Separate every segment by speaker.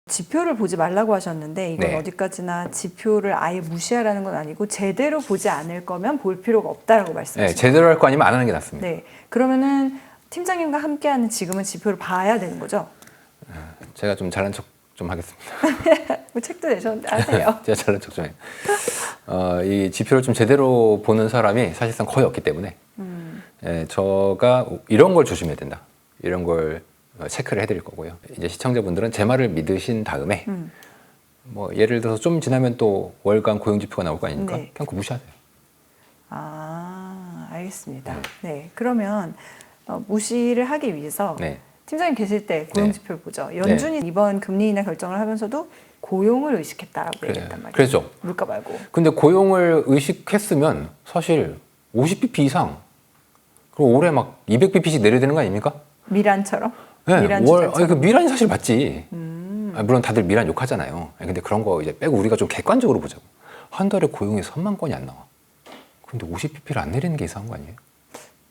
Speaker 1: 지표를 보지 말라고 하셨는데 이건
Speaker 2: 네.
Speaker 1: 어디까지나 지표를 아예 무시하라는 건 아니고 제대로 보지 않을 거면 볼 필요가 없다라고
Speaker 2: 네,
Speaker 1: 말씀하시죠.
Speaker 2: 제대로 할 거 아니면 안 하는 게 낫습니다.
Speaker 1: 네. 그러면은 팀장님과 함께하는 지금은 지표를 봐야 되는 거죠?
Speaker 2: 제가 좀 잘난 척 좀 하겠습니다.
Speaker 1: 뭐 책도 내셨는데 하세요.
Speaker 2: 제가 잘난 척 좀 해요. 이 지표를 좀 제대로 보는 사람이 사실상 거의 없기 때문에 제가 이런 걸 조심해야 된다. 이런 걸 체크를 해드릴 거고요. 이제 시청자분들은 제 말을 믿으신 다음에 뭐 예를 들어서 좀 지나면 또 월간 고용 지표가 나올 거 아닙니까?
Speaker 1: 네.
Speaker 2: 그냥 그거 무시하세요.
Speaker 1: 아, 알겠습니다. 네. 그러면 무시를 하기 위해서
Speaker 2: 네.
Speaker 1: 팀장님 계실 때 고용 지표를 보죠. 연준이 이번 금리 인하 결정을 하면서도 고용을 의식했다라고 얘기했단 말이에요.
Speaker 2: 그랬죠.
Speaker 1: 물가 말고.
Speaker 2: 근데 고용을 의식했으면 사실 50bp 이상 그리고 올해 막 200bp씩 내려야 되는 거 아닙니까?
Speaker 1: 미란처럼?
Speaker 2: 네,
Speaker 1: 미란
Speaker 2: 아니,
Speaker 1: 주장처럼?
Speaker 2: 그 미란이 사실 맞지. 물론 다들 미란 욕하잖아요. 아니, 근데 그런 거 이제 빼고 우리가 좀 객관적으로 보자고. 한 달에 고용이 3만 건이 안 나와. 근데 50bp를 안 내리는 게 이상한 거 아니에요?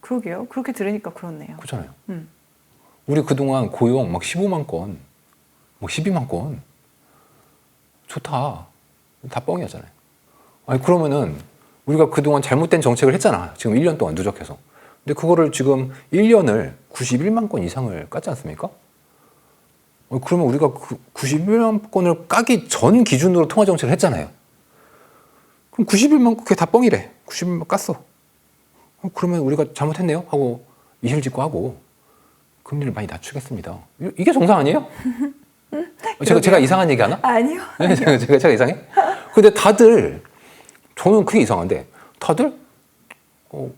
Speaker 1: 그러게요. 그렇게 들으니까 그렇네요.
Speaker 2: 그렇잖아요.
Speaker 1: 음.
Speaker 2: 우리 그동안 고용 막 15만 건, 뭐 12만 건 좋다. 다 뻥이었잖아요. 아니 그러면은 우리가 그동안 잘못된 정책을 했잖아. 지금 1년 동안 누적해서. 근데 그거를 지금 1년을 91만 건 이상을 깠지 않습니까? 그러면 우리가 그 91만 건을 까기 전 기준으로 통화 정책을 했잖아요. 그럼 91만 건 그게 다 뻥이래. 91만 깠어. 그러면 우리가 잘못했네요 하고 이실 짓고 하고 금리를 많이 낮추겠습니다. 이게 정상 아니에요? 제가 이상한 얘기 하나?
Speaker 1: 아니요.
Speaker 2: 네, 제가 이상해? 근데 다들 저는 그게 이상한데 다들 뭐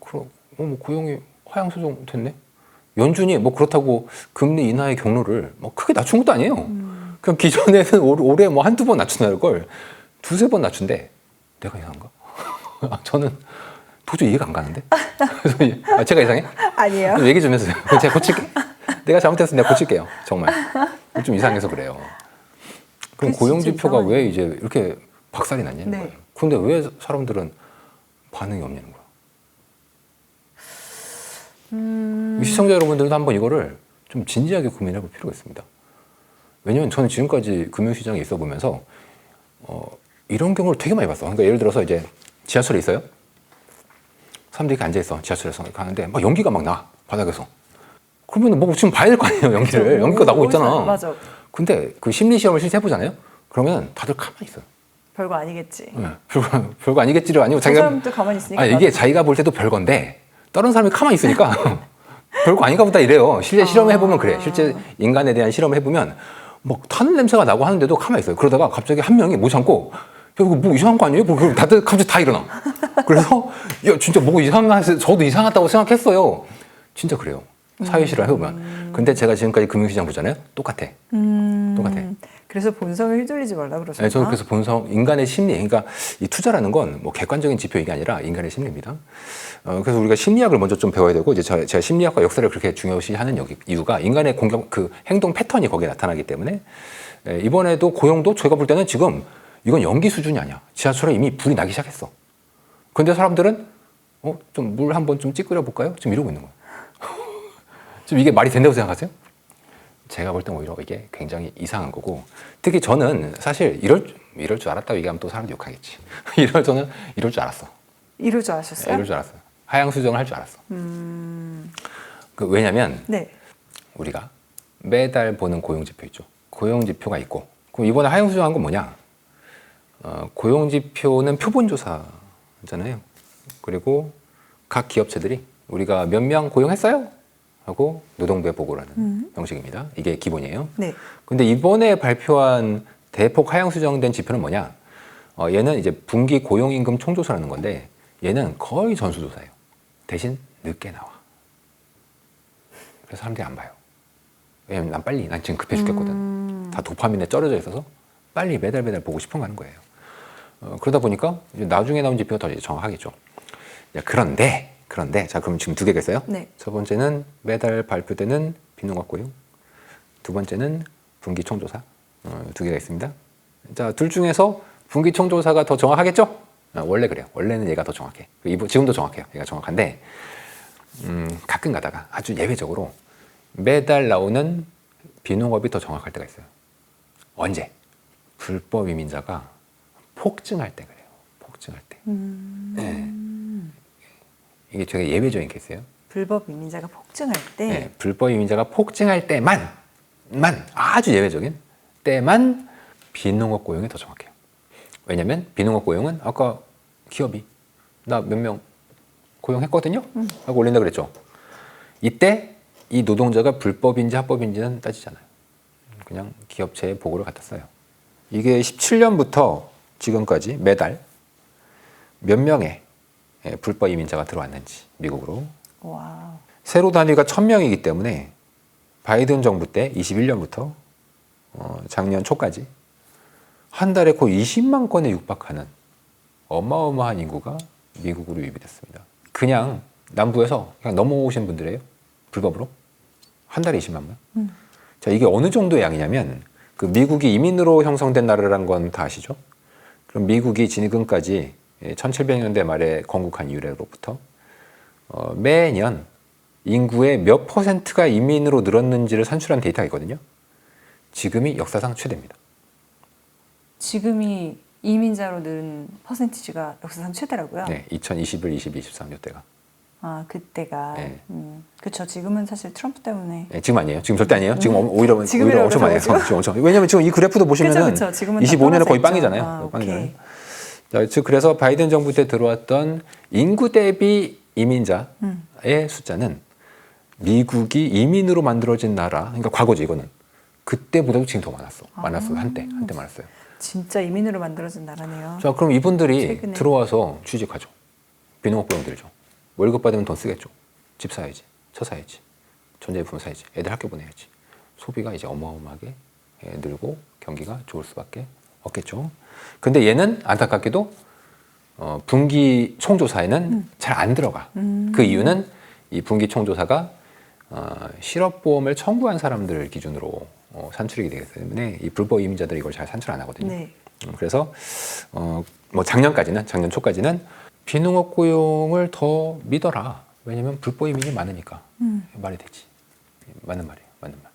Speaker 2: 고용이 하향 수정 됐네. 연준이 뭐 그렇다고 금리 인하의 경로를 뭐 크게 낮춘 것도 아니에요. 그냥 기존에는 올해 뭐 한두 번 낮춘다는 걸 두세 번 낮춘데 내가 이상한가? 저는 도저히 이해가 안 가는데. 제가 이상해?
Speaker 1: 아니에요.
Speaker 2: 좀 얘기 좀 해주세요. 제가 고칠게. 내가 잘못했으면 내가 고칠게요. 정말 좀 이상해서 그래요. 그럼 고용 지표가 왜 이제 이렇게 박살이 났냐는 거예요. 근데 왜 사람들은 반응이 없냐는 거예요. 시청자 여러분들도 한번 이거를 좀 진지하게 고민해 볼 필요가 있습니다. 왜냐면 저는 지금까지 금융시장에 있어 보면서 이런 경우를 되게 많이 봤어. 그러니까 예를 들어서 이제 지하철에 있어요. 사람들이 이렇게 앉아있어. 지하철에서 가는데 막 연기가 막 나. 바닥에서. 그러면 뭐 지금 봐야 될 거 아니에요. 연기를. 그렇죠. 연기가 나고 있잖아.
Speaker 1: 맞아.
Speaker 2: 근데 그 심리시험을 실제 해보잖아요. 그러면 다들 가만히 있어요.
Speaker 1: 별거 아니겠지.
Speaker 2: 네, 별거 아니겠지를 아니고
Speaker 1: 자기가 사람도 가만히 있으니까.
Speaker 2: 이게 자기가 볼 때도 별건데 다른 사람이 가만히 있으니까 별거 아닌가 보다 이래요. 실제 실험을 해보면 그래. 실제 인간에 대한 실험을 해보면 막 타는 냄새가 나고 하는데도 가만히 있어요. 그러다가 갑자기 한 명이 못 참고 야, 이거 뭐 이상한 거 아니에요? 그럼 다들 갑자기 다 일어나. 그래서 야 진짜 뭐 이상하다. 저도 이상하다고 생각했어요. 진짜 그래요. 사회실험 해보면. 근데 제가 지금까지 금융시장 보잖아요. 똑같아. 똑같아.
Speaker 1: 그래서 본성에 휘둘리지 말라 그러셨나?
Speaker 2: 네, 저는 그래서 본성, 인간의 심리, 그러니까 이 투자라는 건 뭐 객관적인 지표가 아니라 인간의 심리입니다. 그래서 우리가 심리학을 먼저 좀 배워야 되고, 이제 제가 심리학과 역사를 그렇게 중요시하는 이유가 인간의 그 행동 패턴이 거기에 나타나기 때문에 이번에도 고용도 제가 볼 때는 지금 이건 연기 수준이 아니야. 지하철에 이미 불이 나기 시작했어. 근데 사람들은 좀 물 한번 좀 찌끄려 볼까요? 지금 이러고 있는 거야. 지금 이게 말이 된다고 생각하세요? 제가 볼 땐 오히려 이게 굉장히 이상한 거고, 특히 저는 사실 이럴 줄 알았다고 얘기하면 또 사람들이 욕하겠지. 저는 이럴 줄 알았어.
Speaker 1: 이럴 줄 아셨어요?
Speaker 2: 이럴 줄 알았어요. 하향 수정을 할 줄 알았어. 왜냐면 우리가 매달 보는 고용 지표 있죠. 고용 지표가 있고, 그럼 이번에 하향 수정한 건 뭐냐? 고용 지표는 표본 조사잖아요. 그리고 각 기업체들이 우리가 몇 명 고용했어요? 하고 노동부에 보고를 하는 형식입니다. 이게 기본이에요. 네. 근데 이번에 발표한 대폭 하향 수정된 지표는 뭐냐? 얘는 이제 분기 고용임금 총조사라는 건데 얘는 거의 전수조사예요. 대신 늦게 나와. 그래서 사람들이 안 봐요. 왜냐면 난 지금 급해 죽겠거든. 다 도파민에 쩔어져 있어서 빨리 매달 보고 싶은 거 하는 거예요. 그러다 보니까 이제 나중에 나온 지표가 더 이제 정확하겠죠. 그런데 자 그럼 지금 두 개가 있어요. 네. 첫 번째는 매달 발표되는 빈농업 고용, 두 번째는 분기 총조사. 두 개가 있습니다. 자, 둘 중에서 분기 총조사가 더 정확하겠죠? 원래 그래요. 원래는 얘가 더 정확해. 지금도 정확해요. 얘가 정확한데 가끔 가다가 아주 예외적으로 매달 나오는 빈농업이 더 정확할 때가 있어요. 언제? 불법 이민자가 폭증할 때 그래요. 폭증할 때. 네. 이게 되게 예외적인 케이스예요.
Speaker 1: 불법 이민자가 폭증할 때
Speaker 2: 네. 불법 이민자가 폭증할 때만 아주 예외적인 때만 비농업 고용이 더 정확해요. 왜냐하면 비농업 고용은 아까 기업이 나 몇 명 고용했거든요 하고 올린다 그랬죠. 이때 이 노동자가 불법인지 합법인지는 따지잖아요. 그냥 기업체에 보고를 갖다 써요. 이게 17년부터 지금까지 매달 몇 명의 불법 이민자가 들어왔는지 미국으로.
Speaker 1: 와우.
Speaker 2: 세로 단위가 1000명이기 때문에 바이든 정부 때 21년부터 작년 초까지 한 달에 거의 20만 건에 육박하는 어마어마한 인구가 미국으로 유입이 됐습니다. 그냥 남부에서 그냥 넘어오신 분들이에요. 불법으로. 한 달에 20만 명. 자, 이게 어느 정도의 양이냐면 그 미국이 이민으로 형성된 나라라는 건 다 아시죠? 그럼 미국이 지금까지 1700년대 말에 건국한 이래로부터 매년 인구의 몇 퍼센트가 이민으로 늘었는지를 산출한 데이터가 있거든요. 지금이 역사상 최대입니다.
Speaker 1: 지금이 이민자로 는 퍼센티지가 역사상 최대라고요?
Speaker 2: 네, 2021, 22, 23 이때가.
Speaker 1: 아, 그때가.
Speaker 2: 네.
Speaker 1: 그렇죠. 지금은 사실 트럼프 때문에.
Speaker 2: 네, 지금 아니에요. 지금 절대 아니에요. 지금 오히려
Speaker 1: 지금이라고
Speaker 2: 엄청 많아요.
Speaker 1: 그러죠.
Speaker 2: 지금 엄청. 왜냐면 지금 이 그래프도 보시면은
Speaker 1: 그쵸. 지금은
Speaker 2: 25년에 거의
Speaker 1: 있죠.
Speaker 2: 빵이잖아요.
Speaker 1: 아,
Speaker 2: 빵이잖아요.
Speaker 1: 오케이.
Speaker 2: 자, 즉 그래서 바이든 정부 때 들어왔던 인구 대비 이민자의 숫자는 미국이 이민으로 만들어진 나라, 그러니까 과거지 이거는. 그때보다도 지금 더 많았어. 많았어요. 한때 많았어요.
Speaker 1: 진짜 이민으로 만들어진 나라네요.
Speaker 2: 자, 그럼 이분들이
Speaker 1: 최근에.
Speaker 2: 들어와서 취직하죠. 비농업 고용 들죠. 월급 받으면 돈 쓰겠죠. 집 사야지, 차 사야지, 전자제품 사야지, 애들 학교 보내야지. 소비가 이제 어마어마하게 늘고 경기가 좋을 수밖에 없겠죠. 근데 얘는 안타깝게도 분기 총조사에는 잘 안 들어가. 그 이유는 이 분기 총조사가 실업보험을 청구한 사람들 기준으로 산출이 되기 때문에 이 불법 이민자들이 이걸 잘 산출 안 하거든요.
Speaker 1: 네.
Speaker 2: 그래서 뭐 작년 초까지는 비농업 고용을 더 믿어라. 왜냐면 불법 이민이 많으니까. 말이 되지. 맞는 말이에요. 맞는 말.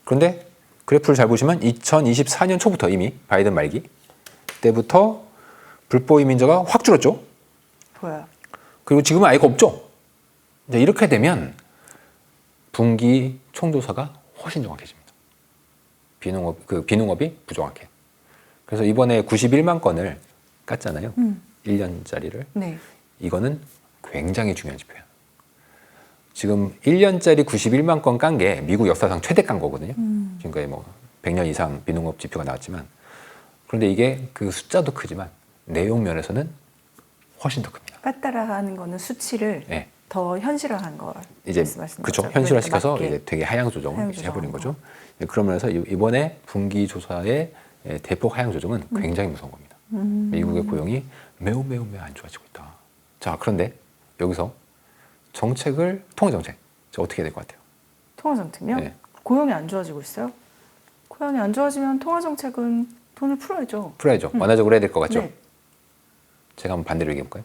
Speaker 2: 그런데 그래프를 잘 보시면 2024년 초부터 이미 바이든 말기 때부터 불법 이민자가 확 줄었죠.
Speaker 1: 보여요.
Speaker 2: 그리고 지금은 아예 없죠. 이제 이렇게 되면 분기 총조사가 훨씬 정확해집니다. 비농업이 부정확해. 그래서 이번에 91만 건을 깠잖아요. 1년짜리를.
Speaker 1: 네.
Speaker 2: 이거는 굉장히 중요한 지표예요. 지금 1년짜리 91만 건 깐 게 미국 역사상 최대 깐 거거든요. 지금까지 뭐 100년 이상 비농업 지표가 나왔지만, 그런데 이게 그 숫자도 크지만 내용 면에서는 훨씬 더 큽니다.
Speaker 1: 깠다라 하는 거는 수치를
Speaker 2: 네.
Speaker 1: 더 현실화한 거
Speaker 2: 이제
Speaker 1: 말씀하시는
Speaker 2: 그렇죠.
Speaker 1: 거죠?
Speaker 2: 현실화시켜서
Speaker 1: 맞게.
Speaker 2: 이제 되게 하향 조정을
Speaker 1: 하향
Speaker 2: 이제 해버린
Speaker 1: 조정한
Speaker 2: 거죠. 그러면서 이번에 분기 조사의 대폭 하향 조정은 굉장히 무서운 겁니다. 미국의 고용이 매우 안 좋아지고 있다. 자, 그런데 여기서 통화 정책, 어떻게 해야 될 것 같아요?
Speaker 1: 통화 정책요?
Speaker 2: 네.
Speaker 1: 고용이 안 좋아지고 있어요. 고용이 안 좋아지면 통화 정책은 돈을 풀어야죠.
Speaker 2: 풀어야죠. 완화적으로 해야 될 것 같죠?
Speaker 1: 네.
Speaker 2: 제가 한번 반대로 얘기해 볼까요?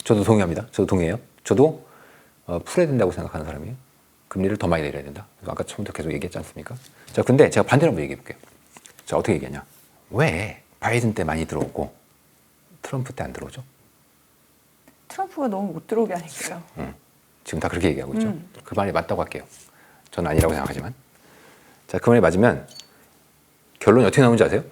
Speaker 2: 저도 동의합니다. 저도 동의해요. 저도 풀어야 된다고 생각하는 사람이에요. 금리를 더 많이 내려야 된다. 아까 처음부터 계속 얘기했지 않습니까? 자, 근데 제가 반대로 한번 얘기해 볼게요. 자, 어떻게 얘기하냐? 왜 바이든 때 많이 들어오고 트럼프 때 안 들어오죠?
Speaker 1: 트럼프가 너무 못 들어오게 하니까요.
Speaker 2: 지금 다 그렇게 얘기하고 있죠. 그 말이 맞다고 할게요. 저는 아니라고 생각하지만. 자, 그 말이 맞으면 결론이 어떻게 나오는지 아세요?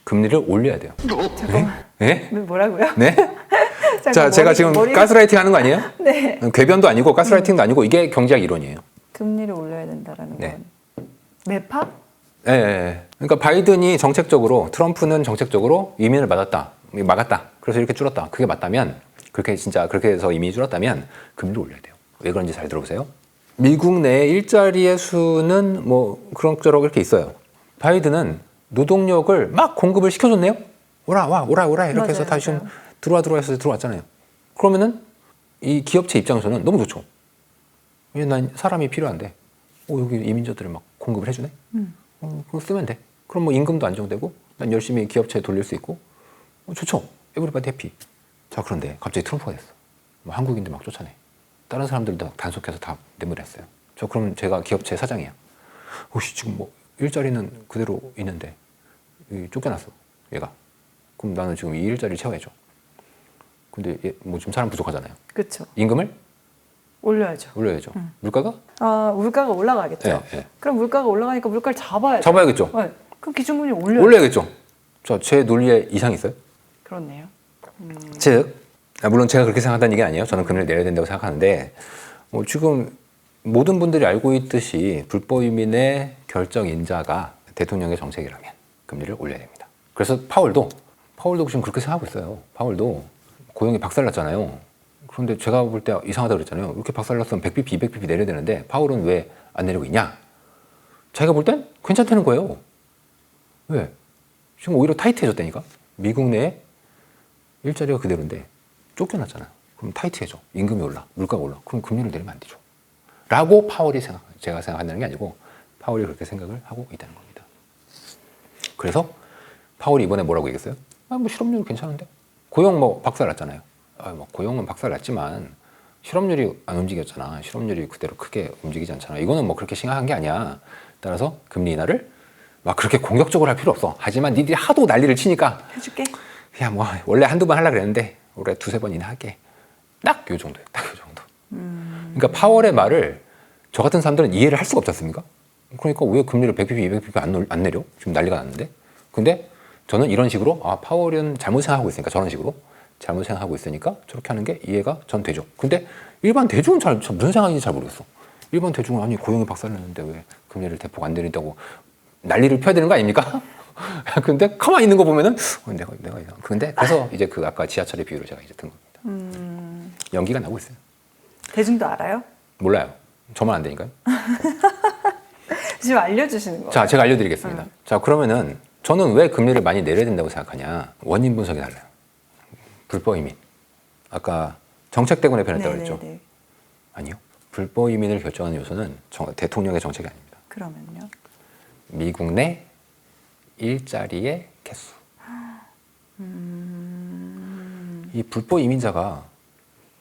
Speaker 2: 금리를 올려야 돼요.
Speaker 1: 잠깐만.
Speaker 2: 네?
Speaker 1: 뭐라고요?
Speaker 2: 네?
Speaker 1: 잠깐,
Speaker 2: 자, 제가 지금 가스라이팅 하는 거 아니에요?
Speaker 1: 네.
Speaker 2: 궤변도 아니고 가스라이팅도 아니고 이게 경제학 이론이에요.
Speaker 1: 금리를 올려야 된다라는
Speaker 2: 네.
Speaker 1: 건 매파?
Speaker 2: 예, 예. 그러니까 바이든이 정책적으로, 트럼프는 정책적으로 이민을 막았다. 그래서 이렇게 줄었다. 그게 맞다면, 그렇게 해서 이민이 줄었다면 금리를 올려야 돼요. 왜 그런지 잘 들어보세요. 미국 내 일자리의 수는 뭐 그런저런 이렇게 있어요. 바이든은 노동력을 막 공급을 시켜줬네요. 오라 이렇게 해서
Speaker 1: 맞아요,
Speaker 2: 다시 좀
Speaker 1: 맞아요.
Speaker 2: 들어와 해서 들어왔잖아요. 그러면은 이 기업체 입장에서는 너무 좋죠. 왜 난 사람이 필요한데, 여기 이민자들을 막 공급을 해주네. 그거 쓰면 돼. 그럼 뭐 임금도 안정되고, 난 열심히 기업체에 돌릴 수 있고, 좋죠. 에브리바디 해피. 자, 그런데 갑자기 트럼프가 됐어. 뭐 한국인들 막 쫓아내. 다른 사람들도 단속해서 다 내보냈어요. 그럼 제가 기업체 사장이야. 혹시 지금 뭐 일자리는 그대로 있는데 쫓겨났어 얘가. 그럼 나는 지금 이 일자리를 채워야죠. 근데 뭐 좀 사람 부족하잖아요.
Speaker 1: 그렇죠.
Speaker 2: 임금을
Speaker 1: 올려야죠.
Speaker 2: 올려야죠. 물가가
Speaker 1: 물가가 올라가겠죠.
Speaker 2: 네, 네.
Speaker 1: 그럼 물가가 올라가니까 물가를 잡아야죠.
Speaker 2: 잡아야겠죠.
Speaker 1: 네. 그럼 기준금리 올려야죠.
Speaker 2: 올려야겠죠. 자, 제 논리에 이상이 있어요?
Speaker 1: 그렇네요.
Speaker 2: 즉, 물론 제가 그렇게 생각한다는 얘기 아니에요. 저는 금리를 내려야 된다고 생각하는데 지금 모든 분들이 알고 있듯이 불법 이민의 결정 인자가 대통령의 정책이라면 금리를 올려야 됩니다. 그래서 파월도 지금 그렇게 생각하고 있어요. 파월도 고용이 박살났잖아요. 그런데 제가 볼 때 이상하다고 그랬잖아요. 이렇게 박살났으면 100bp, 200bp 내려야 되는데 파월은 왜 안 내리고 있냐? 자기가 볼 땐 괜찮다는 거예요. 왜? 지금 오히려 타이트해졌다니까? 미국 내에 일자리가 그대로인데 쫓겨났잖아요. 그럼 타이트해져. 임금이 올라. 물가가 올라. 그럼 금리를 내리면 안 되죠. 라고 파월이 제가 생각한다는 게 아니고 파월이 그렇게 생각을 하고 있다는 겁니다. 그래서 파월이 이번에 뭐라고 얘기했어요? 뭐 실업률 괜찮은데? 고용 뭐 박살났잖아요. 뭐 고용은 박살났지만 실업률이 안 움직였잖아. 실업률이 그대로 크게 움직이지 않잖아. 이거는 뭐 그렇게 심각한 게 아니야. 따라서 금리 인하를 막 그렇게 공격적으로 할 필요 없어. 하지만 니들이 하도 난리를 치니까
Speaker 1: 해줄게.
Speaker 2: 그냥 뭐 원래 한두 번 하려고 그랬는데 올해 두세 번이나 할게. 딱 요 정도예요. 딱 요 정도. 그러니까 파월의 말을 저 같은 사람들은 이해를 할 수가 없지 않습니까? 그러니까 왜 금리를 100bp, 200bp 안 내려? 지금 난리가 났는데. 근데 저는 이런 식으로 파월은 잘못 생각하고 있으니까 저런 식으로 잘못 생각하고 있으니까 저렇게 하는 게 이해가 전 되죠. 근데 일반 대중은 무슨 생각인지 잘 모르겠어. 일반 대중은 아니 고용이 박살났는데 왜 금리를 대폭 안 내린다고 난리를 펴야 되는 거 아닙니까? 근데 가만히 있는 거 보면은 내가 이상. 근데 그래서 이제 그 아까 지하철의 비유를 제가 이제 든 겁니다. 연기가 나고 있어요.
Speaker 1: 대중도 알아요?
Speaker 2: 몰라요. 저만 안 되니까요.
Speaker 1: 지금 알려주시는 거예요.
Speaker 2: 자, 제가 알려드리겠습니다. 자, 그러면은 저는 왜 금리를 많이 내려야 된다고 생각하냐? 원인 분석이 달라요. 불법 이민. 아까 정책 때문에 변했다고 그랬죠? 아니요. 불법 이민을 결정하는 요소는 대통령의 정책이 아닙니다.
Speaker 1: 그러면요?
Speaker 2: 미국 내 일자리의 개수. 이 불법 이민자가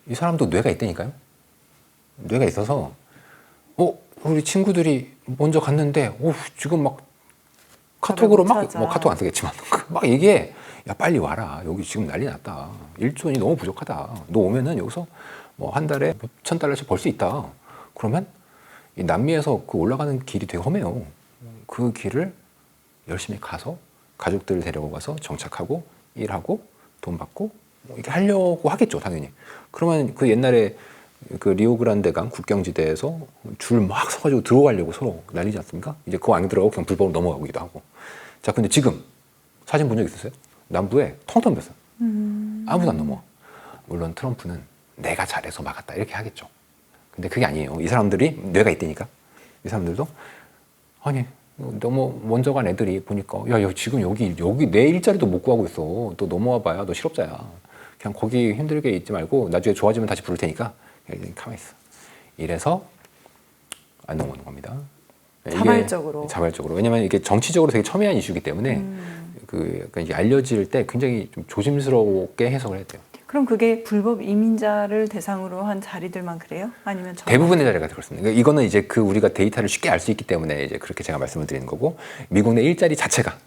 Speaker 2: 이 사람도 뇌가 있다니까요. 뇌가 있어서 우리 친구들이 먼저 갔는데 지금 막 카톡으로 막 카톡 안 쓰겠지만 막 얘기해. 야 빨리 와라. 여기 지금 난리 났다. 일손이 너무 부족하다. 너 오면은 여기서 뭐 한 달에 몇천 달러씩 벌 수 있다. 그러면 이 남미에서 그 올라가는 길이 되게 험해요. 그 길을 열심히 가서 가족들을 데려고 가서 정착하고 일하고 돈 받고 뭐 이렇게 하려고 하겠죠, 당연히. 그러면 그 옛날에 그 리오그란데 강 국경지대에서 줄 막 서가지고 들어가려고 서로 난리지 않습니까? 이제 그거 안 들어가고 그냥 불법으로 넘어가기도 하고. 자, 근데 지금 사진 본 적 있으세요? 남부에 텅텅 빈었어요. 아무도 안 넘어와. 물론 트럼프는 내가 잘해서 막았다 이렇게 하겠죠. 근데 그게 아니에요. 이 사람들이 뇌가 있다니까. 이 사람들도 아니 너무 먼저 간 애들이 보니까 야 지금 여기 내 일자리도 못 구하고 있어. 너 넘어와 봐야 너 실업자야. 그냥 거기 힘들게 있지 말고 나중에 좋아지면 다시 부를 테니까 가만히 있어. 이래서 안 넘어오는 겁니다. 자발적으로. 왜냐면 이게 정치적으로 되게 첨예한 이슈이기 때문에 약간 이게 알려질 때 굉장히 좀 조심스럽게 해석을 해야 돼요.
Speaker 1: 그럼 그게 불법 이민자를 대상으로 한 자리들만 그래요? 아니면
Speaker 2: 대부분의 자리가 그렇습니다. 그러니까 이거는 이제 우리가 데이터를 쉽게 알 수 있기 때문에 이제 그렇게 제가 말씀을 드리는 거고, 미국 내 일자리 자체가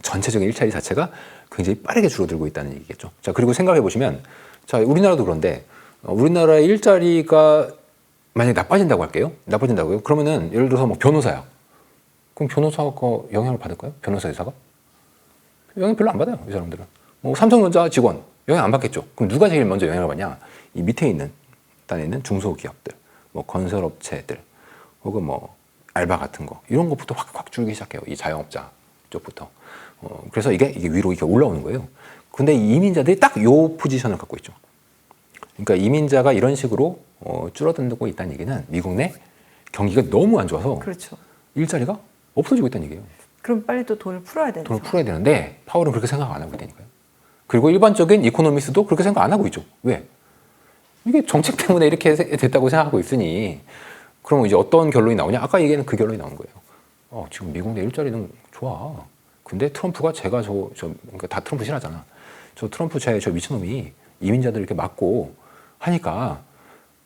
Speaker 2: 전체적인 일자리 자체가 굉장히 빠르게 줄어들고 있다는 얘기겠죠. 자, 그리고 생각해 보시면, 자, 우리나라도 그런데 우리나라의 일자리가 만약에 나빠진다고 할게요. 나빠진다고요? 그러면은 예를 들어서 뭐 변호사야. 그럼 변호사가 영향을 받을까요? 변호사 의사가? 영향 별로 안 받아요. 이 사람들은. 뭐 삼성전자 직원 영향 안 받겠죠. 그럼 누가 제일 먼저 영향을 받냐? 이 밑에 있는 단에 있는 중소기업들, 뭐 건설업체들, 혹은 뭐 알바 같은 거 이런 것부터 확 줄기 시작해요. 이 자영업자 쪽부터. 그래서 이게 위로 이렇게 올라오는 거예요. 근데 이 이민자들이 딱 요 포지션을 갖고 있죠. 그러니까 이민자가 이런 식으로 줄어들고 있다는 얘기는 미국 내 경기가 너무 안 좋아서
Speaker 1: 그렇죠.
Speaker 2: 일자리가 없어지고 있다는 얘기예요.
Speaker 1: 그럼 빨리 또 돈을 풀어야 되는
Speaker 2: 돈을 풀어야 되는데 파월은 그렇게 생각 안 하고 있다니까요. 그리고 일반적인 이코노미스트도 그렇게 생각 안 하고 있죠. 왜? 이게 정책 때문에 이렇게 됐다고 생각하고 있으니 그러면 이제 어떤 결론이 나오냐? 아까 얘기는 그 결론이 나온 거예요. 지금 미국 내 일자리는 좋아. 근데 트럼프가 그러니까 다 트럼프 싫어하잖아. 저 트럼프 저 미친놈이 이민자들 이렇게 막고 하니까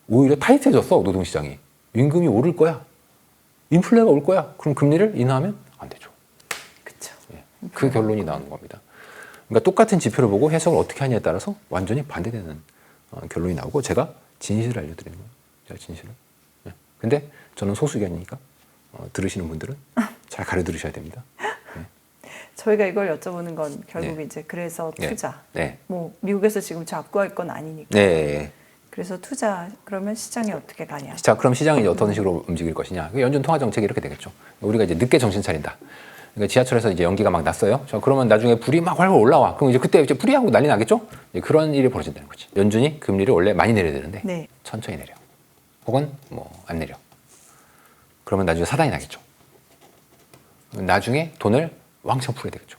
Speaker 2: 오히려 타이트해졌어, 노동시장이. 임금이 오를 거야. 인플레가 올 거야. 그럼 금리를 인하하면 그 결론이 나오는 겁니다. 그러니까 똑같은 지표를 보고 해석을 어떻게 하냐에 따라서 완전히 반대되는 결론이 나오고 제가 진실을 알려드리는 거예요. 제가 진실을. 네. 근데 저는 소수 의견이니까 들으시는 분들은 잘 가려 들으셔야 됩니다. 네.
Speaker 1: 저희가 이걸 여쭤보는 건 결국
Speaker 2: 네.
Speaker 1: 이제 그래서
Speaker 2: 네.
Speaker 1: 투자.
Speaker 2: 네.
Speaker 1: 뭐 미국에서 지금 잡고할 건 아니니까.
Speaker 2: 네.
Speaker 1: 그래서 투자 그러면 시장이 어떻게 가냐.
Speaker 2: 자, 그럼 시장이 이제 어떤 식으로 움직일 것이냐? 연준 통화 정책이 이렇게 되겠죠. 우리가 이제 늦게 정신 차린다. 그러니까 지하철에서 이제 연기가 막 났어요. 자, 그러면 나중에 불이 막 활활 올라와. 그럼 이제 그때 이제 불이 하고 난리 나겠죠? 이제 그런 일이 벌어진다는 거지. 연준이 금리를 원래 많이 내려야 되는데
Speaker 1: 네.
Speaker 2: 천천히 내려. 혹은 뭐 안 내려. 그러면 나중에 사단이 나겠죠. 나중에 돈을 왕창 풀어야 되겠죠.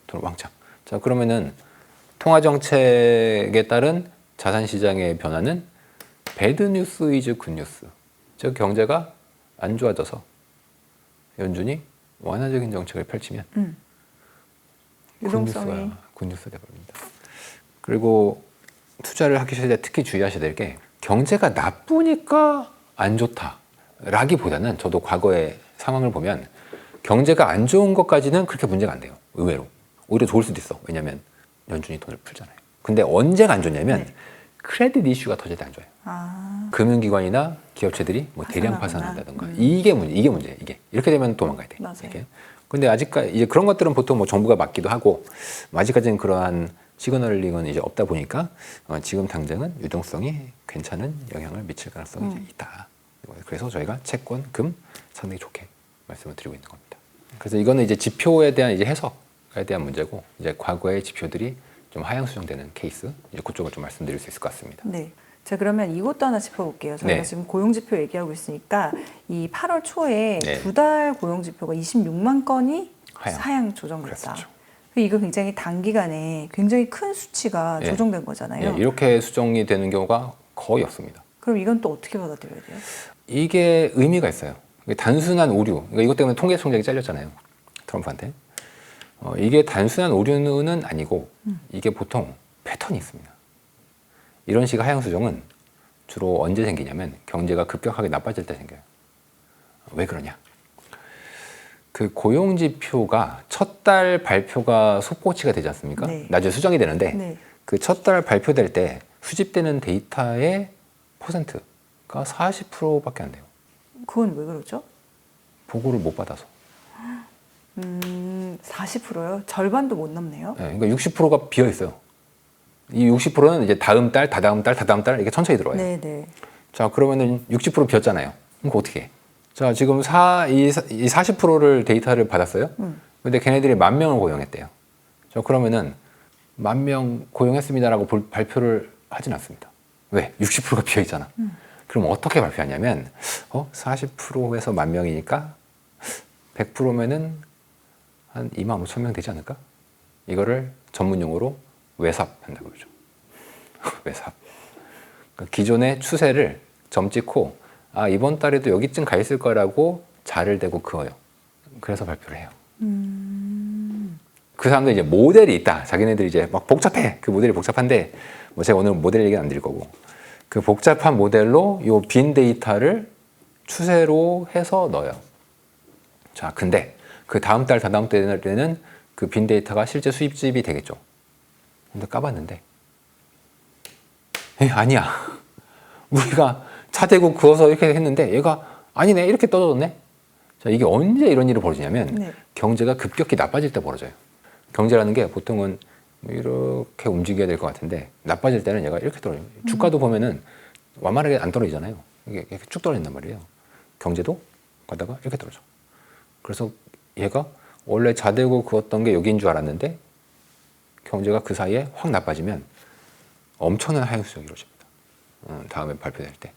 Speaker 2: 돈을 왕창. 자, 그러면은 통화 정책에 따른 자산 시장의 변화는 배드 뉴스 이즈 굿 뉴스. 즉 경제가 안 좋아져서 연준이 완화적인 정책을 펼치면
Speaker 1: 유동성이
Speaker 2: 굿뉴스가 되버립니다. 그리고 투자를 하실 때 특히 주의하셔야 될 게 경제가 나쁘니까 안 좋다라기보다는 저도 과거의 상황을 보면 경제가 안 좋은 것까지는 그렇게 문제가 안 돼요. 의외로. 오히려 좋을 수도 있어. 왜냐하면 연준이 돈을 풀잖아요. 근데 언제가 안 좋냐면
Speaker 1: 네.
Speaker 2: 크레딧 이슈가 터질 때 안 좋아요.
Speaker 1: 아,
Speaker 2: 금융기관이나 기업체들이 뭐 대량
Speaker 1: 파산하거나.
Speaker 2: 파산한다든가 이게 문제 이게 이렇게 되면 도망가야 돼.
Speaker 1: 맞아요.
Speaker 2: 이렇게. 근데 아직까지 이제 그런 것들은 보통 뭐 정부가 맡기도 하고 아직까지는 그러한 시그널링은 이제 없다 보니까 지금 당장은 유동성이 괜찮은 영향을 미칠 가능성이 이제 있다. 그래서 저희가 채권, 금 상당히 좋게 말씀을 드리고 있는 겁니다. 그래서 이거는 이제 지표에 대한 이제 해석에 대한 문제고 이제 과거의 지표들이 좀 하향 수정되는 케이스 이제 그쪽을 좀 말씀드릴 수 있을 것 같습니다.
Speaker 1: 네. 자, 그러면 이것도 하나 짚어볼게요. 저희가
Speaker 2: 네.
Speaker 1: 지금 고용지표 얘기하고 있으니까 이 8월 초에
Speaker 2: 네.
Speaker 1: 두 달 고용지표가 26만 건이
Speaker 2: 하향.
Speaker 1: 하향 조정됐다.
Speaker 2: 그랬었죠.
Speaker 1: 이거 굉장히 단기간에 굉장히 큰 수치가
Speaker 2: 네.
Speaker 1: 조정된 거잖아요.
Speaker 2: 예, 이렇게 수정이 되는 경우가 거의 없습니다.
Speaker 1: 그럼 이건 또 어떻게 받아들여야 돼요?
Speaker 2: 이게 의미가 있어요. 이게 단순한 오류. 그러니까 이것 때문에 통계청장이 잘렸잖아요. 트럼프한테. 이게 단순한 오류는 아니고 이게 보통 패턴이 있습니다. 이런 식의 하향 수정은 주로 언제 생기냐면 경제가 급격하게 나빠질 때 생겨요. 왜 그러냐? 그 고용지표가 첫 달 발표가 속보치가 되지 않습니까?
Speaker 1: 네.
Speaker 2: 나중에 수정이 되는데
Speaker 1: 네.
Speaker 2: 그 첫 달 발표될 때 수집되는 데이터의 퍼센트가 40%밖에 안 돼요.
Speaker 1: 그건 왜 그러죠?
Speaker 2: 보고를 못 받아서.
Speaker 1: 40%요? 절반도 못 넘네요.
Speaker 2: 네, 그러니까 60%가 비어 있어요. 이 60%는 이제 다음 달, 다다음 달, 다다음 달 이렇게 천천히 들어와요.
Speaker 1: 네, 네.
Speaker 2: 자, 그러면은 60% 비었잖아요. 그럼 어떻게 해? 자, 지금 이 40%를 데이터를 받았어요. 근데 걔네들이 10,000명을 고용했대요. 자, 그러면은 10,000명 고용했습니다라고 발표를 하진 않습니다. 왜? 60%가 비어 있잖아. 그럼 어떻게 발표하냐면 40%에서 10,000명이니까 100%면은 한 25,000명 되지 않을까? 이거를 전문 용어로 외삽한다고 그러죠. 외삽. 그러니까 기존의 추세를 점 찍고 이번 달에도 여기쯤 가 있을 거라고 자를 대고 그어요. 그래서 발표를 해요. 그 사람들 이제 모델이 있다. 자기네들이 이제 막 복잡해. 그 모델이 복잡한데 뭐 제가 오늘 모델 얘기는 안 드릴 거고 그 복잡한 모델로 요 빈 데이터를 추세로 해서 넣어요. 자, 근데 그 다음 달, 다다음 달에는 그 빈 데이터가 실제 수입집이 되겠죠. 근데 까봤는데 아니야. 우리가 차대고 그어서 이렇게 했는데 얘가 아니네 이렇게 떨어졌네. 자, 이게 언제 이런 일이 벌어지냐면
Speaker 1: 네.
Speaker 2: 경제가 급격히 나빠질 때 벌어져요. 경제라는 게 보통은 뭐 이렇게 움직여야 될 것 같은데 나빠질 때는 얘가 이렇게 떨어져요. 주가도 보면은 완만하게 안 떨어지잖아요. 이게 이렇게 쭉 떨어진단 말이에요. 경제도 가다가 이렇게 떨어져. 그래서 얘가 원래 자대고 그었던 게 여기인 줄 알았는데 경제가 그 사이에 확 나빠지면 엄청난 하향 수정이 이루어집니다. 다음에 발표될 때.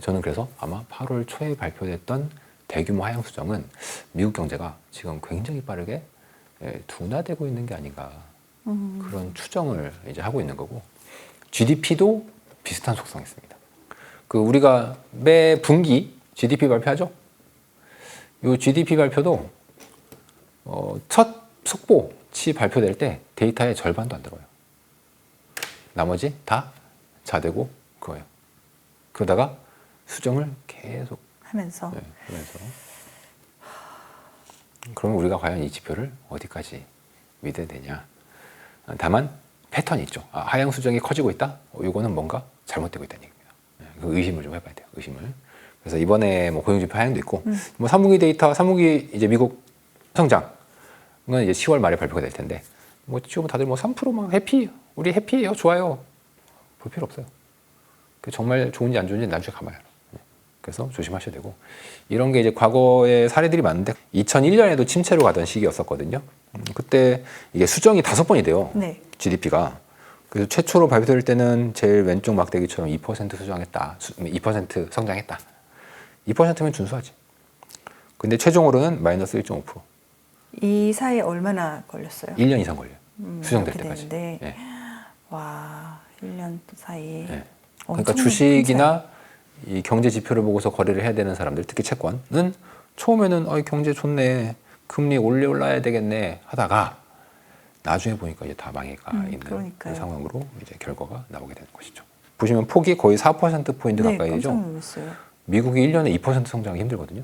Speaker 2: 저는 그래서 아마 8월 초에 발표됐던 대규모 하향 수정은 미국 경제가 지금 굉장히 빠르게 둔화되고 있는 게 아닌가 그런 추정을 이제 하고 있는 거고 GDP도 비슷한 속성이 있습니다. 그 우리가 매 분기 GDP 발표하죠. 이 GDP 발표도 첫 속보치 발표될 때 데이터의 절반도 안 들어요. 나머지 다 자대고 그거예요. 그러다가 수정을 계속
Speaker 1: 하면서
Speaker 2: 하면서 그러면 우리가 과연 이 지표를 어디까지 믿어야 되냐. 다만 패턴이 있죠. 하향 수정이 커지고 있다? 이거는 뭔가 잘못되고 있다는 얘기입니다. 그 의심을 좀 해봐야 돼요. 의심을. 그래서 이번에 뭐 고용지표 하향도 있고, 뭐 3분기 데이터, 3분기 이제 미국 성장은 이제 10월 말에 발표가 될 텐데, 뭐 지금 다들 뭐 3%막 해피, 우리 해피해요, 좋아요. 볼 필요 없어요. 정말 좋은지 안 좋은지 나중에 가봐요. 그래서 조심하셔야 되고, 이런 게 이제 과거에 사례들이 많은데 2001년에도 침체로 가던 시기였었거든요. 그때 이게 수정이 5번이 돼요.
Speaker 1: 네.
Speaker 2: GDP가. 그래서 최초로 발표될 때는 제일 왼쪽 막대기처럼 2% 수정했다. 2% 성장했다. 2%면 준수하지. 근데 최종으로는 마이너스 1.5%.
Speaker 1: 이 사이에 얼마나 걸렸어요?
Speaker 2: 1년 이상 걸려요. 수정될
Speaker 1: 그렇게
Speaker 2: 때까지.
Speaker 1: 되는데,
Speaker 2: 네.
Speaker 1: 와, 1년 사이에.
Speaker 2: 네. 그러니까
Speaker 1: 엄청난
Speaker 2: 주식이나 이 경제 지표를 보고서 거래를 해야 되는 사람들, 특히 채권은 처음에는 경제 좋네, 금리 올라야 되겠네 하다가 나중에 보니까 이제 다 망해가 있는
Speaker 1: 그러니까요.
Speaker 2: 상황으로 이제 결과가 나오게 되는 것이죠. 보시면 폭이 거의 4%포인트
Speaker 1: 네,
Speaker 2: 가까이 되죠.
Speaker 1: 깜짝 놀랐어요.
Speaker 2: 미국이 1년에 2% 성장이 힘들거든요.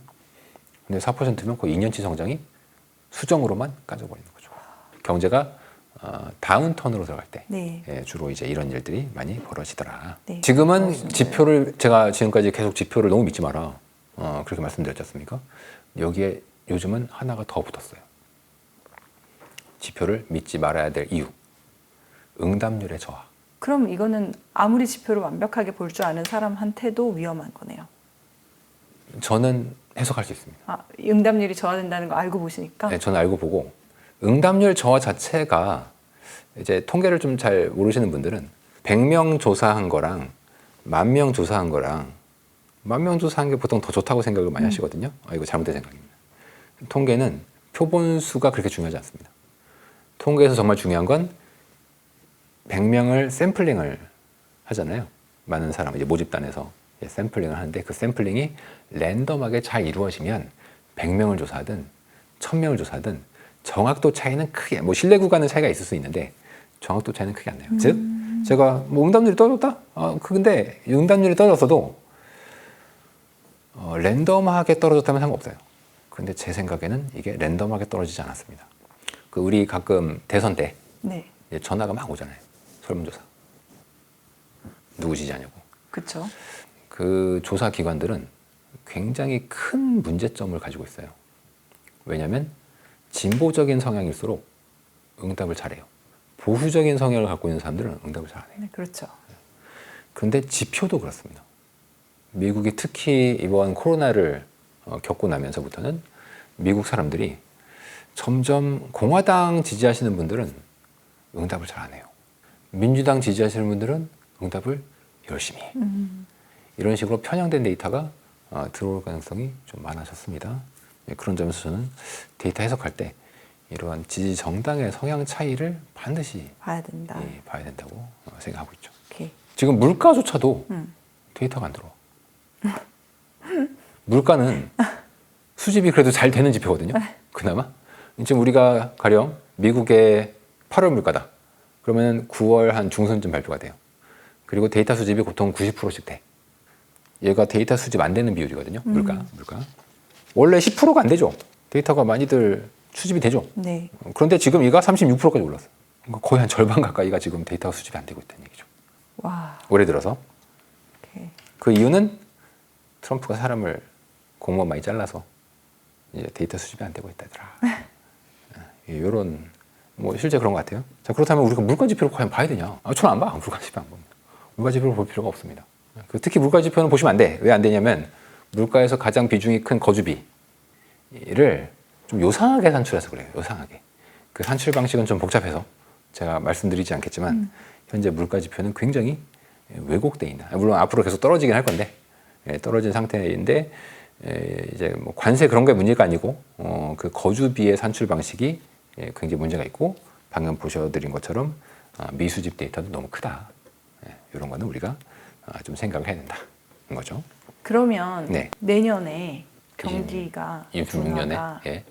Speaker 2: 근데 4%면 거의 2년치 성장이 수정으로만 까져버리는 거죠. 경제가 다운턴으로 들어갈 때
Speaker 1: 네.
Speaker 2: 주로 이제 이런 일들이 많이 벌어지더라.
Speaker 1: 네.
Speaker 2: 지금은 지표를 제가 지금까지 계속 지표를 너무 믿지 마라 그렇게 말씀드렸지 않습니까? 여기에 요즘은 하나가 더 붙었어요. 지표를 믿지 말아야 될 이유, 응답률의 저하.
Speaker 1: 그럼 이거는 아무리 지표를 완벽하게 볼 줄 아는 사람한테도 위험한 거네요.
Speaker 2: 저는 해석할 수 있습니다.
Speaker 1: 응답률이 저하된다는 거 알고 보시니까.
Speaker 2: 네, 저는 알고 보고 응답률 저하 자체가 이제 통계를 좀 잘 모르시는 분들은 100명 조사한 거랑 10,000명 조사한 거랑 10,000명 조사한 게 보통 더 좋다고 생각을 많이 하시거든요. 이거 잘못된 생각입니다. 통계는 표본수가 그렇게 중요하지 않습니다. 통계에서 정말 중요한 건 100명을 샘플링을 하잖아요. 많은 사람 이제 모집단에서 샘플링을 하는데 그 샘플링이 랜덤하게 잘 이루어지면 100명을 조사하든 1000명을 조사하든 정확도 차이는 크게, 뭐 신뢰 구간의 차이가 있을 수 있는데 정확도 차이는 크게 안 나요. 즉 제가 뭐 응답률이 떨어졌다? 근데 응답률이 떨어졌어도 랜덤하게 떨어졌다면 상관없어요. 근데 제 생각에는 이게 랜덤하게 떨어지지 않았습니다. 우리 가끔 대선 때
Speaker 1: 네.
Speaker 2: 전화가 막 오잖아요. 설문조사. 누구 지지하냐고.
Speaker 1: 그렇죠.
Speaker 2: 그 조사 기관들은 굉장히 큰 문제점을 가지고 있어요. 왜냐하면 진보적인 성향일수록 응답을 잘해요. 보수적인 성향을 갖고 있는 사람들은 응답을 잘 안 해요.
Speaker 1: 네, 그렇죠.
Speaker 2: 그런데 지표도 그렇습니다. 미국이 특히 이번 코로나를 겪고 나면서부터는 미국 사람들이 점점 공화당 지지하시는 분들은 응답을 잘 안 해요. 민주당 지지하시는 분들은 응답을 열심히 해요. 이런 식으로 편향된 데이터가 들어올 가능성이 좀 많아졌습니다. 그런 점에서 저는 데이터 해석할 때 이러한 지지 정당의 성향 차이를 반드시
Speaker 1: 봐야 된다.
Speaker 2: 봐야 된다고 생각하고 있죠.
Speaker 1: 오케이.
Speaker 2: 지금 물가조차도 데이터가 안 들어와. 물가는 수집이 그래도 잘 되는 지표거든요. 그나마. 지금 우리가 가령 미국의 8월 물가다. 그러면 9월 한 중순쯤 발표가 돼요. 그리고 데이터 수집이 보통 90%씩 돼. 얘가 데이터 수집 안 되는 비율이거든요. 물가. 원래 10%가 안 되죠. 데이터가 많이들 수집이 되죠.
Speaker 1: 네.
Speaker 2: 그런데 지금 얘가 36%까지 올랐어요. 그러니까 거의 한 절반 가까이가 지금 데이터가 수집이 안 되고 있다는 얘기죠.
Speaker 1: 와.
Speaker 2: 올해 들어서.
Speaker 1: 오케이.
Speaker 2: 그 이유는 트럼프가 사람을 공무원 많이 잘라서 이제 데이터 수집이 안 되고 있다더라. 이런 뭐 실제 그런 것 같아요. 자, 그렇다면 우리가 물가 지표를 과연 봐야 되냐? 저는 안 봐. 물가 지표 안 봅니다. 물가 지표를 볼 필요가 없습니다. 특히 물가 지표는 보시면 안 돼. 왜 안 되냐면 물가에서 가장 비중이 큰 거주비를 좀 요상하게 산출해서 그래요. 요상하게. 그 산출 방식은 좀 복잡해서 제가 말씀드리지 않겠지만 현재 물가 지표는 굉장히 왜곡돼 있는. 물론 앞으로 계속 떨어지긴 할 건데 떨어진 상태인데 이제 뭐 관세 그런 게 문제가 아니고 그 거주비의 산출 방식이 굉장히 문제가 있고 방금 보셔드린 것처럼 미수집 데이터도 너무 크다. 이런 거는 우리가 좀 생각을 해야 된다는 거죠.
Speaker 1: 그러면
Speaker 2: 네.
Speaker 1: 내년에 경기가
Speaker 2: 26년에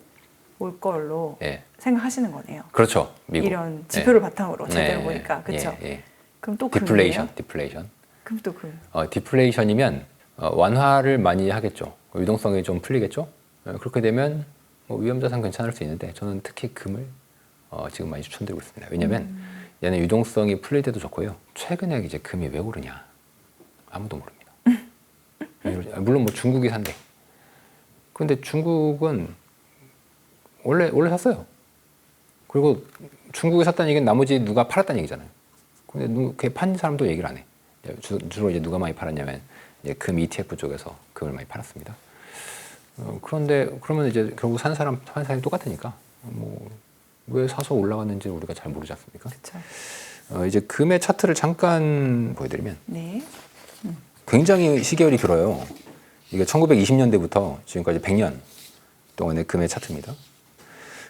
Speaker 1: 올 걸로
Speaker 2: 예.
Speaker 1: 생각하시는 거네요.
Speaker 2: 그렇죠. 미국.
Speaker 1: 이런 지표를 바탕으로 제대로 보니까 그렇죠. 그럼 또
Speaker 2: 디플레이션.
Speaker 1: 그럼 또
Speaker 2: 디플레이션이면 완화를 많이 하겠죠. 유동성이 좀 풀리겠죠. 그렇게 되면 뭐 위험자산 괜찮을 수 있는데 저는 특히 금을 지금 많이 추천드리고 있습니다. 왜냐하면 얘는 유동성이 풀릴 때도 좋고요. 최근에 이제 금이 왜 오르냐 아무도 모릅니다. 물론 뭐 중국이 산대. 근데 중국은 원래 샀어요. 그리고 중국이 샀다는 얘기는 나머지 누가 팔았다는 얘기잖아요. 근데 그 판 사람도 얘기를 안 해. 주로 이제 누가 많이 팔았냐면 이제 금 ETF 쪽에서 금을 많이 팔았습니다. 그런데 그러면 이제 결국 산 사람이 똑같으니까 뭐 왜 사서 올라갔는지 우리가 잘 모르지 않습니까?
Speaker 1: 그렇죠.
Speaker 2: 이제 금의 차트를 잠깐 보여드리면
Speaker 1: 네.
Speaker 2: 굉장히 시계열이 길어요. 이게 1920년대부터 지금까지 100년 동안의 금의 차트입니다.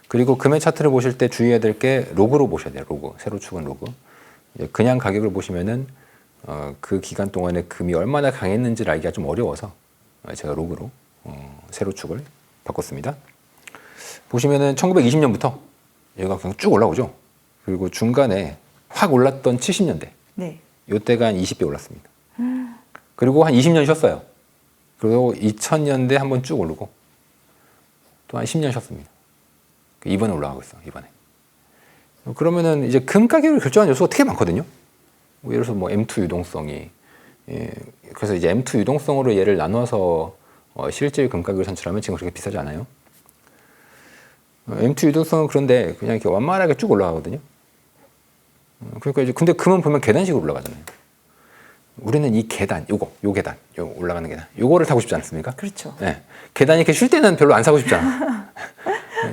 Speaker 2: 그리고 금의 차트를 보실 때 주의해야 될 게 로그로 보셔야 돼요. 로그, 세로축은 로그. 그냥 가격을 보시면은 그 기간 동안에 금이 얼마나 강했는지를 알기가 좀 어려워서 제가 로그로 세로축을 바꿨습니다. 보시면은 1920년부터 얘가 그냥 쭉 올라오죠. 그리고 중간에 확 올랐던 70년대.
Speaker 1: 네.
Speaker 2: 이때가 한 20배 올랐습니다. 그리고 한 20년 쉬었어요. 그리고 2000년대 한번 쭉 오르고 또 한 10년 쉬었습니다. 이번에 올라가고 있어. 이번에. 그러면은 이제 금 가격을 결정하는 요소가 되게 많거든요. 뭐 예를 들어서 뭐 M2 유동성이 그래서 이제 M2 유동성으로 얘를 나눠서 실질 금 가격을 산출하면 지금 그렇게 비싸지 않아요. M2 유동성은 그런데 그냥 이렇게 완만하게 쭉 올라가거든요. 그러니까 이제 근데 금은 보면 계단식으로 올라가잖아요. 우리는 이 계단, 요 계단, 요 올라가는 계단, 요거를 타고 싶지 않습니까?
Speaker 1: 그렇죠.
Speaker 2: 네. 계단이 이렇게 쉴 때는 별로 안 타고 싶잖아.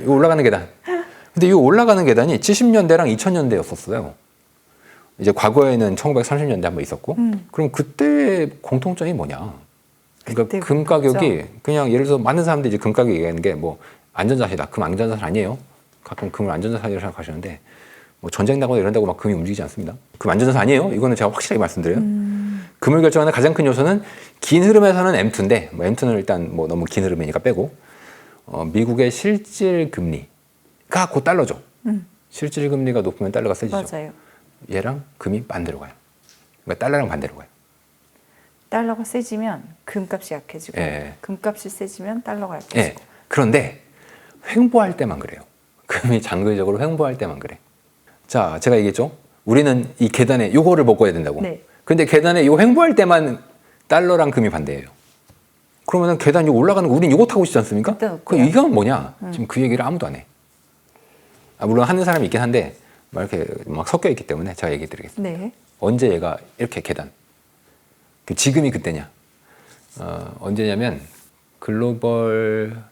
Speaker 2: 요 올라가는 계단. 근데 이 올라가는 계단이 70년대랑 2000년대였었어요. 이제 과거에는 1930년대 한번 있었고, 그럼 그때 공통점이 뭐냐? 그러니까 금 가격이 그냥 예를 들어서 많은 사람들이 이제 금 가격 얘기하는 게 뭐 안전자산이다. 금 안전자산 아니에요. 가끔 금을 안전자산이라고 생각하시는데 뭐 전쟁 나거나 이런다고 막 금이 움직이지 않습니다. 금 안전자산 아니에요. 이거는 제가 확실하게 말씀드려요. 금을 결정하는 가장 큰 요소는 긴 흐름에서는 M2인데 뭐 M2는 일단 뭐 너무 긴 흐름이니까 빼고 미국의 실질 금리가 곧 달러죠. 실질 금리가 높으면 달러가 세지죠.
Speaker 1: 맞아요.
Speaker 2: 얘랑 금이 반대로 가요. 그러니까 달러랑 반대로 가요.
Speaker 1: 달러가 세지면 금값이 약해지고
Speaker 2: 예.
Speaker 1: 금값이 세지면 달러가 약해지고.
Speaker 2: 예. 그런데 횡보할 때만 그래요. 금이 장기적으로 횡보할 때만 그래. 자, 제가 얘기했죠. 우리는 이 계단에 요거를 먹어야 된다고.
Speaker 1: 네.
Speaker 2: 근데 계단에 요 횡보할 때만 달러랑 금이 반대예요. 그러면은 계단 요 올라가는 거 우린 요거 타고 싶지 않습니까? 그 이건 뭐냐? 지금 그 얘기를 아무도 안 해. 물론 하는 사람이 있긴 한데 막 이렇게 막 섞여 있기 때문에 제가 얘기해 드리겠습니다.
Speaker 1: 네.
Speaker 2: 언제 얘가 이렇게 계단 지금이 그때냐? 언제냐면 글로벌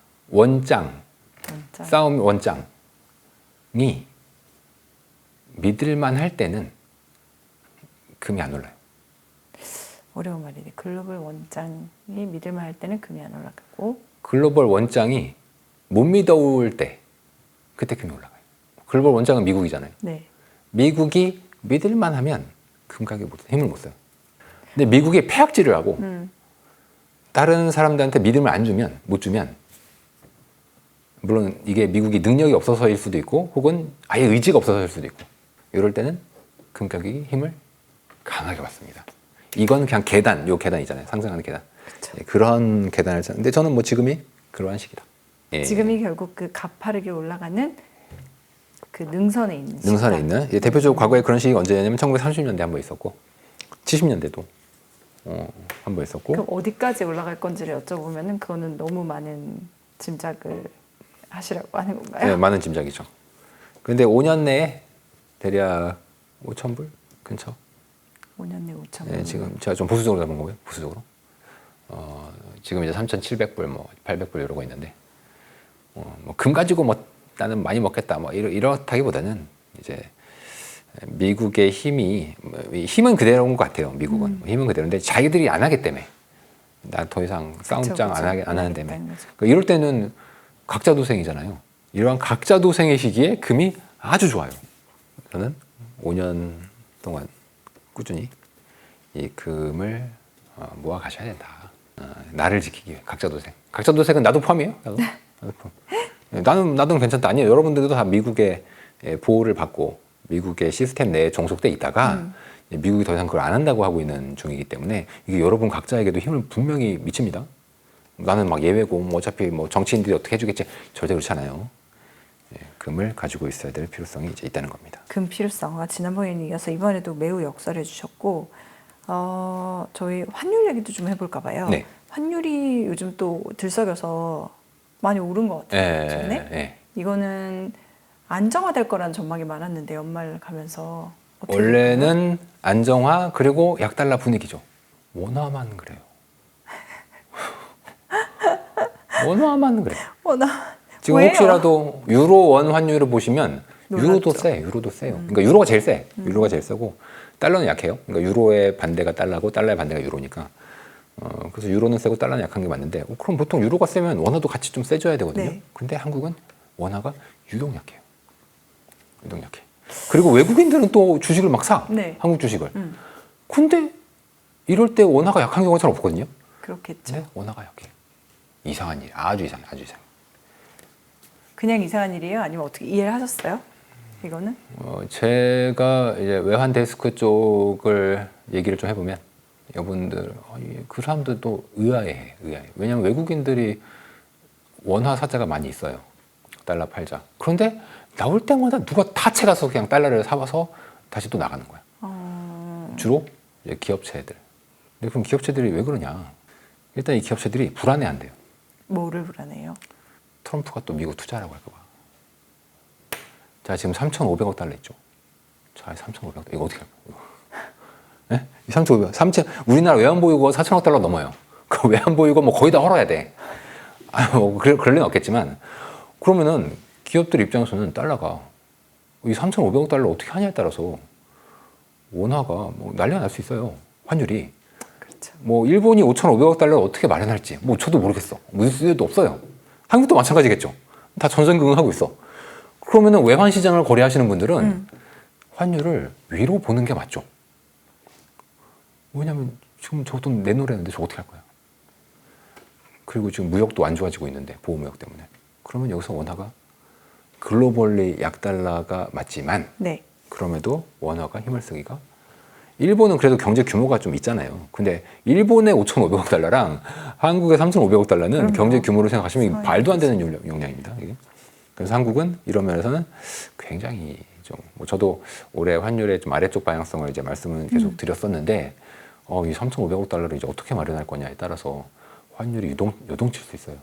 Speaker 2: 싸움 원장이 믿을만 할 때는 금이 안 올라요.
Speaker 1: 어려운 말이네. 글로벌 원장이 믿을만 할 때는 금이 안 올라가고
Speaker 2: 글로벌 원장이 못 믿어올 때 그때 금이 올라가요. 글로벌 원장은 미국이잖아요.
Speaker 1: 네.
Speaker 2: 미국이 믿을만 하면 금 가격이 힘을 못 써요. 근데 미국이 폐악질을 하고 다른 사람들한테 믿음을 안 주면 못 주면 물론 이게 미국이 능력이 없어서일 수도 있고 혹은 아예 의지가 없어서일 수도 있고 이럴 때는 금 가격이 힘을 강하게 받습니다. 이건 그냥 계단, 요 계단 있잖아요. 상승하는 계단.
Speaker 1: 그렇죠.
Speaker 2: 네, 그런 계단을 찾는데 저는 뭐 지금이 그러한 시기다. 예.
Speaker 1: 지금이 결국 그 가파르게 올라가는 그 능선에 있는
Speaker 2: 능선에
Speaker 1: 시기다.
Speaker 2: 있는 대표적으로 과거에 그런 시기가 언제냐면 1930년대 한 번 있었고 70년대도 한 번 있었고
Speaker 1: 그럼 어디까지 올라갈 건지를 여쭤보면은 그거는 너무 많은 짐작을 하시라고 하는 건가요?
Speaker 2: 네, 많은 짐작이죠. 근데 5년 내에 대략 5,000불 근처.
Speaker 1: 5년 내 5천.
Speaker 2: 네, 지금 제가 좀 보수적으로 잡은 거고요. 보수적으로. 지금 이제 3,700불, 뭐 800불 이러고 있는데, 뭐 금 가지고 뭐 나는 많이 먹겠다, 뭐 이렇다기보다는 이제 미국의 힘은 그대로인 것 같아요. 미국은 힘은 그대로인데 자기들이 안 하기 때문에 나 더 이상 싸움장 안 하는 때문에. 그러니까 이럴 때는 각자 도생이잖아요. 이러한 각자 도생의 시기에 금이 아주 좋아요. 저는 5년 동안 꾸준히 이 금을 모아 가셔야 된다. 나를 지키기 위해 각자 도생. 각자 도생은 나도 포함이에요. 나도 괜찮다. 아니에요. 여러분들도 다 미국의 보호를 받고 미국의 시스템 내에 종속돼 있다가 미국이 더 이상 그걸 안 한다고 하고 있는 중이기 때문에 이게 여러분 각자에게도 힘을 분명히 미칩니다. 나는 막 예외고 뭐 어차피 뭐 정치인들이 어떻게 해주겠지. 절대 그렇지 않아요. 금을 가지고 있어야 될 필요성이 이제 있다는 겁니다.
Speaker 1: 금 필요성과 지난번에 이어서 이번에도 매우 역설해 주셨고 저희 환율 얘기도 좀 해볼까 봐요.
Speaker 2: 네.
Speaker 1: 환율이 요즘 또 들썩여서 많이 오른 것 같아요. 전에 이거는 안정화될 거라는 전망이 많았는데 연말 가면서 어떻게
Speaker 2: 원래는 안정화 그리고 약달러 분위기죠. 원화만 그래요. 원화만 그래요.
Speaker 1: 나
Speaker 2: 지금
Speaker 1: 왜요?
Speaker 2: 혹시라도 유로 원 환율을 보시면 유로도
Speaker 1: 놀랍죠.
Speaker 2: 유로도 세요. 그러니까 유로가 제일 세. 유로가 제일 세고 달러는 약해요. 그러니까 유로의 반대가 달러고 달러의 반대가 유로니까. 그래서 유로는 세고 달러는 약한 게 맞는데 그럼 보통 유로가 세면 원화도 같이 좀 세져야 되거든요.
Speaker 1: 네.
Speaker 2: 근데 한국은 원화가 유독 약해요. 유독 약해. 그리고 외국인들은 또 주식을 막 사.
Speaker 1: 네.
Speaker 2: 한국 주식을. 근데 이럴 때 원화가 약한 경우가 잘 없거든요.
Speaker 1: 그렇겠죠.
Speaker 2: 근데 원화가 약해. 이상한 일. 아주 이상해. 아주 이상해.
Speaker 1: 그냥 이상한 일이에요? 아니면 어떻게 이해를 하셨어요? 이거는?
Speaker 2: 제가 이제 외환 데스크 쪽을 얘기를 좀 해보면 여러분들 그 사람들도 의아해. 왜냐하면 외국인들이 원화 사자가 많이 있어요. 달러 팔자. 그런데 나올 때마다 누가 다 채가서 그냥 달러를 사와서 다시 또 나가는 거야. 주로 이제 기업체들. 근데 그럼 기업체들이 왜 그러냐? 일단 이 기업체들이 불안해한대요.
Speaker 1: 뭐를 불안해요?
Speaker 2: 트럼프가 또 미국 투자하라고 할까 봐. 자, 지금 3,500억 달러 있죠. 자, 3,500억 이거 어떻게 할까요? 네? 3,500억. 우리나라 외환보유고가 4,000억 달러 넘어요. 그 외환보유고 뭐 거의 다 헐어야 돼. 뭐 그럴 리는 없겠지만 그러면은 기업들 입장에서는 달러가 이 3,500억 달러 어떻게 하냐에 따라서 원화가 뭐 난리가 날 수 있어요. 환율이.
Speaker 1: 그렇죠.
Speaker 2: 뭐 일본이 5,500억 달러를 어떻게 마련할지 뭐 저도 모르겠어. 무슨 수도 없어요. 한국도 마찬가지겠죠. 다 전전긍긍하고 있어. 그러면은 외환 시장을 거래하시는 분들은 환율을 위로 보는 게 맞죠. 왜냐면 지금 저 돈 내놓으려는데 저 어떻게 할 거야. 그리고 지금 무역도 안 좋아지고 있는데 보호무역 때문에. 그러면 여기서 원화가 글로벌리 약달러가 맞지만
Speaker 1: 네.
Speaker 2: 그럼에도 원화가 힘을 쓰기가 일본은 그래도 경제 규모가 좀 있잖아요. 근데 일본의 5,500억 달러랑 한국의 3,500억 달러는
Speaker 1: 그럼요.
Speaker 2: 경제 규모로 생각하시면 이게
Speaker 1: 상황이
Speaker 2: 말도 안 되는 용량입니다. 이게. 그래서 한국은 이런 면에서는 굉장히 좀 뭐 저도 올해 환율의 좀 아래쪽 방향성을 이제 말씀을 계속 드렸었는데 이 3,500억 달러를 이제 어떻게 마련할 거냐에 따라서 환율이 요동칠 수 있어요.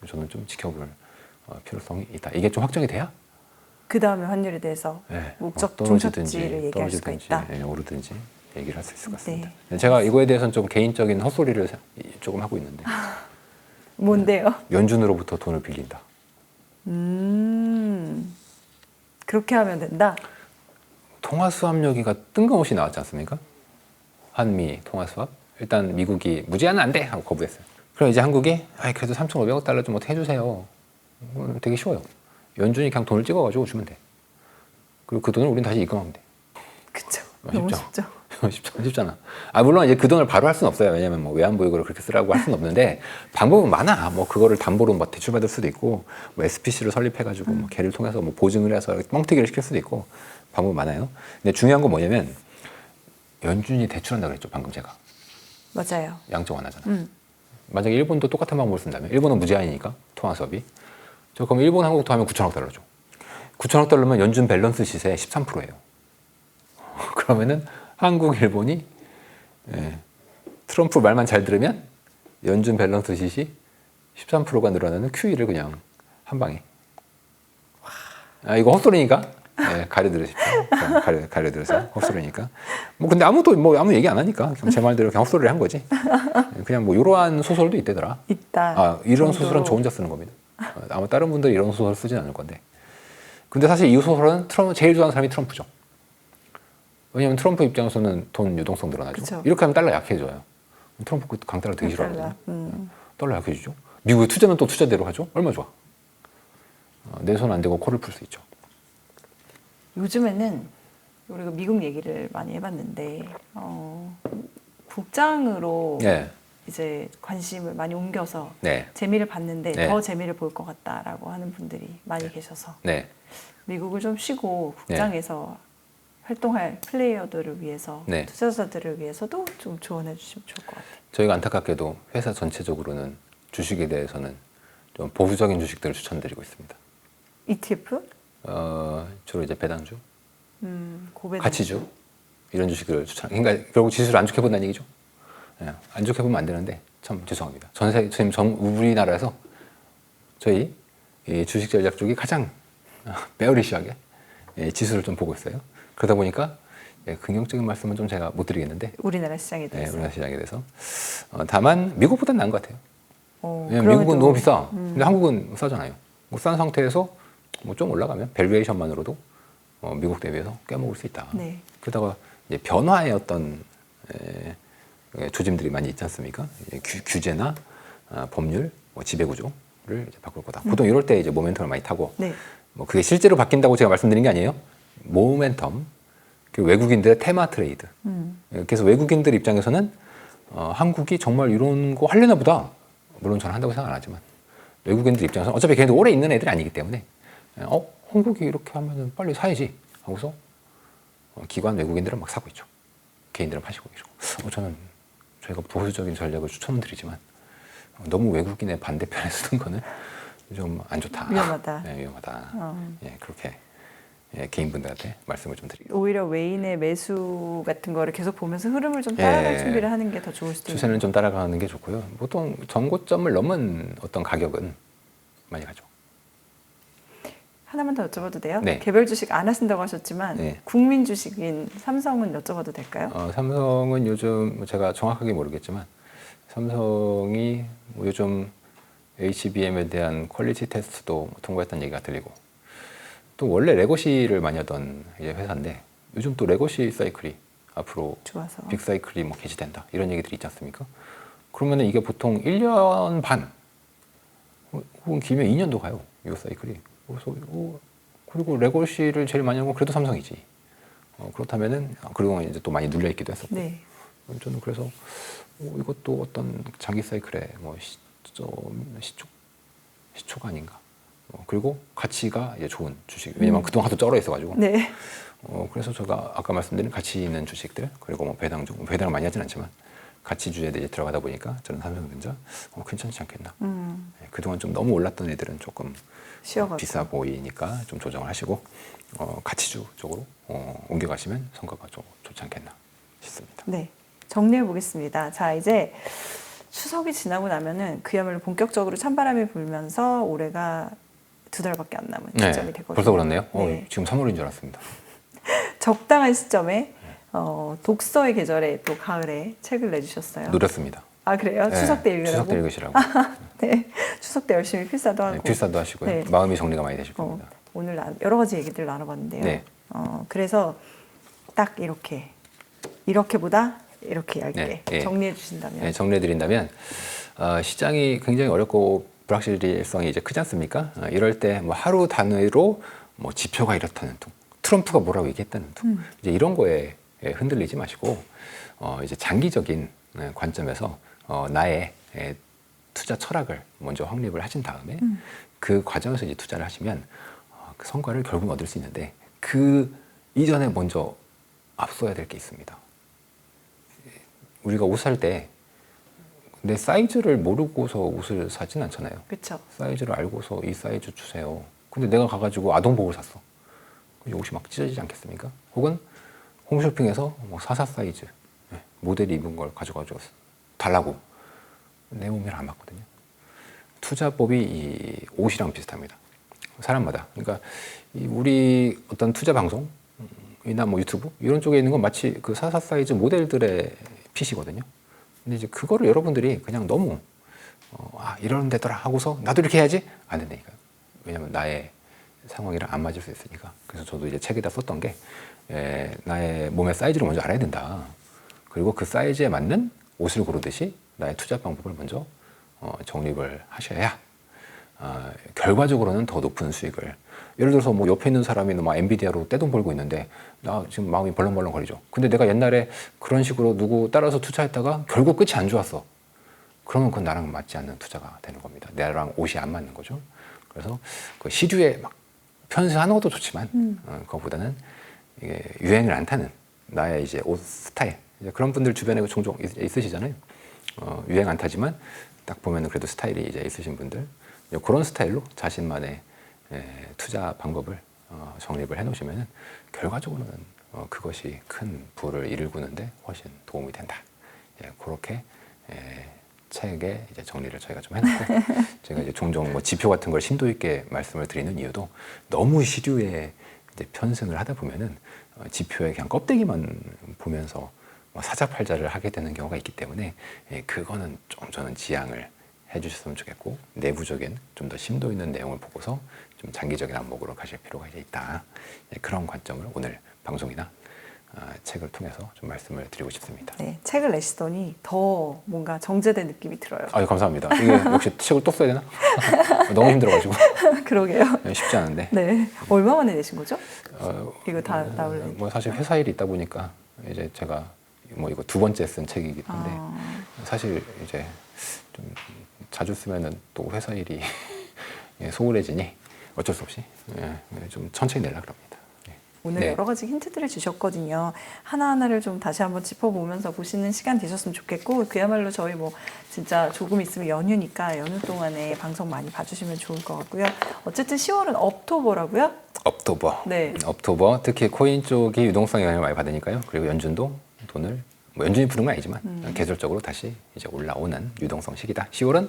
Speaker 2: 저는 좀 지켜볼 필요성이 있다. 이게 좀 확정이 돼야
Speaker 1: 그 다음에 환율에 대해서
Speaker 2: 네,
Speaker 1: 목적
Speaker 2: 떨어지든지
Speaker 1: 종착지를 얘기할 수가 있다.
Speaker 2: 오르든지 얘기를 할 수 있을 것 같습니다.
Speaker 1: 네.
Speaker 2: 제가 이거에 대해서는 좀 개인적인 헛소리를 조금 하고 있는데
Speaker 1: 뭔데요?
Speaker 2: 연준으로부터 돈을 빌린다.
Speaker 1: 그렇게 하면 된다.
Speaker 2: 통화 수합 여기가 뜬금없이 나왔지 않습니까? 한미 통화 수합. 일단 미국이 무제한은 안 돼 하고 거부했어요. 그럼 이제 한국이 그래도 3,500억 달러 좀 어떻게 해주세요. 되게 쉬워요. 연준이 그냥 돈을 찍어가지고 주면 돼. 그리고 그 돈을 우린 다시 입금하면 돼.
Speaker 1: 그쵸. 너무 쉽죠.
Speaker 2: 쉽잖아. 물론 이제 그 돈을 바로 할 수는 없어요. 왜냐면 뭐 외환보유고를 그렇게 쓰라고 할 수는 없는데 방법은 많아. 뭐 그거를 담보로 뭐 대출받을 수도 있고 뭐 SPC를 설립해가지고 뭐 걔를 통해서 뭐 보증을 해서 뻥튀기를 시킬 수도 있고 방법 많아요. 근데 중요한 건 뭐냐면 연준이 대출한다 그랬죠. 방금 제가.
Speaker 1: 맞아요.
Speaker 2: 양적 완화잖아. 만약에 일본도 똑같은 방법을 쓴다면 일본은 무제한이니까 통화 수업이. 그럼 일본 한국도 하면 9천억 달러죠. 9천억 달러면 연준 밸런스 시세 13%예요. 그러면은 한국, 일본이 트럼프 말만 잘 들으면 연준 밸런스 시시 13%가 늘어나는 QE를 그냥 한 방에. 이거 헛소리니까 가려들으십시오. 가려들어서 헛소리니까. 뭐 근데 아무도 뭐 아무 얘기 안 하니까 그냥 제 말대로 그냥 헛소리를 한 거지. 그냥 뭐 이러한 소설도 있대더라.
Speaker 1: 있다.
Speaker 2: 이런
Speaker 1: 정도로.
Speaker 2: 소설은 저 혼자 쓰는 겁니다. 아마 다른 분들이 이런 소설 쓰진 않을 건데. 근데 사실 이 소설은 제일 좋아하는 사람이 트럼프죠. 왜냐하면 트럼프 입장에서는 돈 유동성 늘어나죠.
Speaker 1: 그쵸.
Speaker 2: 이렇게 하면 달러 약해져요. 트럼프 그 강달러 되게 싫어하거든요.
Speaker 1: 달러.
Speaker 2: 달러 약해지죠. 미국의 투자는 또 투자대로 하죠. 얼마 좋아. 내 손 안 대고 코를 풀 수 있죠.
Speaker 1: 요즘에는 우리가 미국 얘기를 많이 해봤는데 국장으로 이제 관심을 많이 옮겨서 재미를 봤는데 더 재미를 볼 것 같다라고 하는 분들이 많이 계셔서 미국을 좀 쉬고 국장에서 활동할 플레이어들을 위해서 투자자들을 위해서도 좀 조언해 주시면 좋을 것 같아요.
Speaker 2: 저희가 안타깝게도 회사 전체적으로는 주식에 대해서는 좀 보수적인 주식들을 추천드리고 있습니다.
Speaker 1: ETF?
Speaker 2: 주로 이제 배당주,
Speaker 1: 고배당.
Speaker 2: 가치주 이런 주식을 추천. 그러니까 결국 지수를 안 좋게 본다는 얘기죠. 예, 안 좋게 보면 안 되는데 참 죄송합니다. 지금 우리나라에서 저희 이 주식 전략 쪽이 가장 베어리시하게 지수를 좀 보고 있어요. 그러다 보니까 긍정적인 말씀은 좀 제가 못 드리겠는데
Speaker 1: 우리나라 시장에 대해서.
Speaker 2: 우리나라 시장에 대해서 다만 미국보다는 나은 것 같아요.
Speaker 1: 그럼에도,
Speaker 2: 미국은 너무 비싸. 근데 한국은 싸잖아요. 싼 상태에서 뭐 좀 올라가면 밸류에이션만으로도 미국 대비해서 꽤 먹을 수 있다.
Speaker 1: 네.
Speaker 2: 그러다가 이제 변화의 어떤 조짐들이 많이 있지 않습니까? 규제나 법률, 뭐 지배구조를 이제 바꿀 거다. 보통 이럴 때 이제 모멘텀을 많이 타고,
Speaker 1: 네.
Speaker 2: 뭐 그게 실제로 바뀐다고 제가 말씀드린 게 아니에요. 모멘텀, 그 외국인들의 테마 트레이드. 그래서 외국인들 입장에서는 한국이 정말 이런 거 하려나 보다. 물론 저는 한다고 생각 안 하지만 외국인들 입장에서는 어차피 걔네도 오래 있는 애들이 아니기 때문에 한국이 이렇게 하면 빨리 사야지 하고서 기관 외국인들은 막 사고 있죠. 개인들은 파시고 계시고. 저는 저희가 보수적인 전략을 추천드리지만 너무 외국인의 반대편에 쓰는 거는 좀 안 좋다.
Speaker 1: 위험하다.
Speaker 2: 네, 위험하다. 그렇게 개인분들한테 말씀을 좀 드리겠습니다.
Speaker 1: 오히려 외인의 매수 같은 거를 계속 보면서 흐름을 좀 따라갈 준비를 하는 게 더 좋을 수도 있어요.
Speaker 2: 추세는 좀 따라가는 게 좋고요. 보통 전고점을 넘은 어떤 가격은 많이 가죠.
Speaker 1: 하나만 더 여쭤봐도 돼요?
Speaker 2: 네.
Speaker 1: 개별 주식 안 하신다고 하셨지만
Speaker 2: 네.
Speaker 1: 국민 주식인 삼성은 여쭤봐도 될까요?
Speaker 2: 삼성은 요즘 제가 정확하게 모르겠지만 삼성이 뭐 요즘 HBM에 대한 퀄리티 테스트도 통과했다는 얘기가 들리고 또 원래 레거시를 많이 하던 이제 회사인데 요즘 또 레거시 사이클이 앞으로
Speaker 1: 좋아서.
Speaker 2: 빅 사이클이 뭐 개시된다 이런 얘기들이 있지 않습니까? 그러면은 이게 보통 1년 반 혹은 길면 2년도 가요. 이 사이클이. 그래서 그리고 레거시를 제일 많이 하는 건 그래도 삼성이지. 그렇다면은 그동안 이제 또 많이 눌려 있기도 했었고.
Speaker 1: 네.
Speaker 2: 저는 그래서 이것도 어떤 장기 사이클의 뭐 시초가 아닌가. 그리고 가치가 이제 좋은 주식. 왜냐면 그동안 하도 쩔어 있어가지고.
Speaker 1: 네.
Speaker 2: 그래서 제가 아까 말씀드린 가치 있는 주식들 그리고 뭐 배당주, 배당을 많이 하진 않지만 가치주에 이제 들어가다 보니까 저는 삼성전자 괜찮지 않겠나. 그동안 좀 너무 올랐던 애들은 조금 비싸 보이니까 좀 조정을 하시고 가치주 쪽으로 옮겨가시면 성과가 좀 좋지 않겠나 싶습니다.
Speaker 1: 네. 정리해 보겠습니다. 자, 이제 추석이 지나고 나면은 그야말로 본격적으로 찬바람이 불면서 올해가 2달밖에 안 남은 시점이 되거든요.
Speaker 2: 벌써 그렇네요.
Speaker 1: 네.
Speaker 2: 지금 3월인 줄 알았습니다.
Speaker 1: 적당한 시점에 독서의 계절에 또 가을에 책을 내주셨어요.
Speaker 2: 노렸습니다.
Speaker 1: 아, 그래요?
Speaker 2: 네,
Speaker 1: 추석 때 읽으라고?
Speaker 2: 추석 때 읽으시라고.
Speaker 1: 네. 추석 때 열심히 필사도 하고.
Speaker 2: 네, 필사도 하시고요.
Speaker 1: 네.
Speaker 2: 마음이 정리가 많이 되실 겁니다.
Speaker 1: 오늘 여러 가지 얘기들 나눠봤는데요.
Speaker 2: 네.
Speaker 1: 그래서 딱 이렇게보다 이렇게 얇게
Speaker 2: 네.
Speaker 1: 정리해 주신다면.
Speaker 2: 네, 정리해 드린다면 시장이 굉장히 어렵고 불확실성이 이제 크지 않습니까? 이럴 때 뭐 하루 단위로 뭐 지표가 이렇다는 둥, 트럼프가 뭐라고 얘기했다는 둥, 이제 이런 거에 흔들리지 마시고 이제 장기적인 관점에서 나의 투자 철학을 먼저 확립을 하신 다음에 그 과정에서 이제 투자를 하시면 그 성과를 결국 얻을 수 있는데 그 이전에 먼저 앞서야 될 게 있습니다. 우리가 옷 살 때 내 사이즈를 모르고서 옷을 사진 않잖아요.
Speaker 1: 그렇죠.
Speaker 2: 사이즈를 알고서 이 사이즈 주세요. 근데 내가 가가지고 아동복을 샀어. 그럼 옷이 막 찢어지지 않겠습니까? 혹은 홈쇼핑에서 뭐 44 사이즈 모델이 입은 걸 가져가지고 달라고. 내 몸이랑 안 맞거든요. 투자법이 이 옷이랑 비슷합니다. 사람마다. 그러니까 우리 어떤 투자 방송이나 뭐 유튜브 이런 쪽에 있는 건 마치 그 44 사이즈 모델들의 핏이거든요. 근데 이제 그거를 여러분들이 그냥 너무 이런 데더라 하고서 나도 이렇게 해야지 안 된다니까요. 왜냐면 나의 상황이랑 안 맞을 수 있으니까. 그래서 저도 이제 책에다 썼던 게 나의 몸의 사이즈를 먼저 알아야 된다. 그리고 그 사이즈에 맞는 옷을 고르듯이 나의 투자 방법을 먼저 정립을 하셔야 결과적으로는 더 높은 수익을. 예를 들어서 뭐 옆에 있는 사람이 막 엔비디아로 떼돈 벌고 있는데 나 지금 마음이 벌렁벌렁 거리죠. 근데 내가 옛날에 그런 식으로 누구 따라서 투자했다가 결국 끝이 안 좋았어. 그러면 그건 나랑 맞지 않는 투자가 되는 겁니다. 나랑 옷이 안 맞는 거죠. 그래서 그 시류에 막 편승하는 것도 좋지만 그것보다는 이게 유행을 안 타는 나의 이제 옷 스타일. 이제 그런 분들 주변에 종종 있으시잖아요. 유행 안 타지만 딱 보면은 그래도 스타일이 이제 있으신 분들. 그런 스타일로 자신만의 투자 방법을 정립을 해놓으시면은 결과적으로는 그것이 큰 부를 이루는데 훨씬 도움이 된다. 그렇게 책에 이제 정리를 저희가 좀 해놓고 제가 이제 종종 뭐 지표 같은 걸 심도 있게 말씀을 드리는 이유도 너무 시류에 이제 편승을 하다 보면은 지표의 그냥 껍데기만 보면서 사자팔자를 하게 되는 경우가 있기 때문에 그거는 좀 저는 지양을 해주셨으면 좋겠고 내부적인 좀 더 심도 있는 내용을 보고서 좀 장기적인 안목으로 가실 필요가 이제 있다. 그런 관점을 오늘 방송이나 책을 통해서 좀 말씀을 드리고 싶습니다.
Speaker 1: 네, 책을 내시더니 더 뭔가 정제된 느낌이 들어요.
Speaker 2: 아유, 감사합니다. 이게 역시 책을 또 써야 되나? 너무 힘들어가지고.
Speaker 1: 그러게요.
Speaker 2: 쉽지 않은데.
Speaker 1: 네, 얼마 만에 내신 거죠? 이거 다 나올래?
Speaker 2: 뭐 사실 회사 일이 있다 보니까 이제 제가 뭐 이거 2번째 쓴 책이기 때문에 사실 이제 좀 자주 쓰면은 또 회사 일이 소홀해지니 어쩔 수 없이 좀 천천히 내려고 합니다.
Speaker 1: 오늘 여러 가지 힌트들을 주셨거든요. 하나하나를 좀 다시 한번 짚어보면서 보시는 시간 되셨으면 좋겠고 그야말로 저희 뭐 진짜 조금 있으면 연휴니까 연휴 동안에 방송 많이 봐주시면 좋을 것 같고요. 어쨌든 10월은 업토버라고요?
Speaker 2: 업토버.
Speaker 1: 네.
Speaker 2: 업토버. 특히 코인 쪽이 유동성 영향을 많이 받으니까요. 그리고 연준도 돈을 뭐 연준이 부른 건 아니지만 계절적으로 다시 이제 올라오는 유동성 시기다. 10월은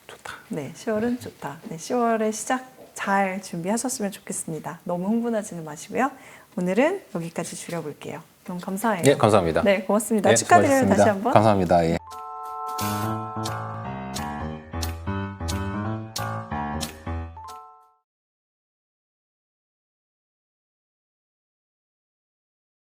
Speaker 2: 좋다.
Speaker 1: 네, 10월은 좋다. 네, 10월의 시작 잘 준비하셨으면 좋겠습니다. 너무 흥분하지는 마시고요. 오늘은 여기까지 줄여볼게요. 너무 감사해요.
Speaker 2: 예, 감사합니다.
Speaker 1: 네, 고맙습니다.
Speaker 2: 예,
Speaker 1: 축하드려요.
Speaker 2: 수고하셨습니다.
Speaker 1: 다시 한번.
Speaker 2: 감사합니다. 예.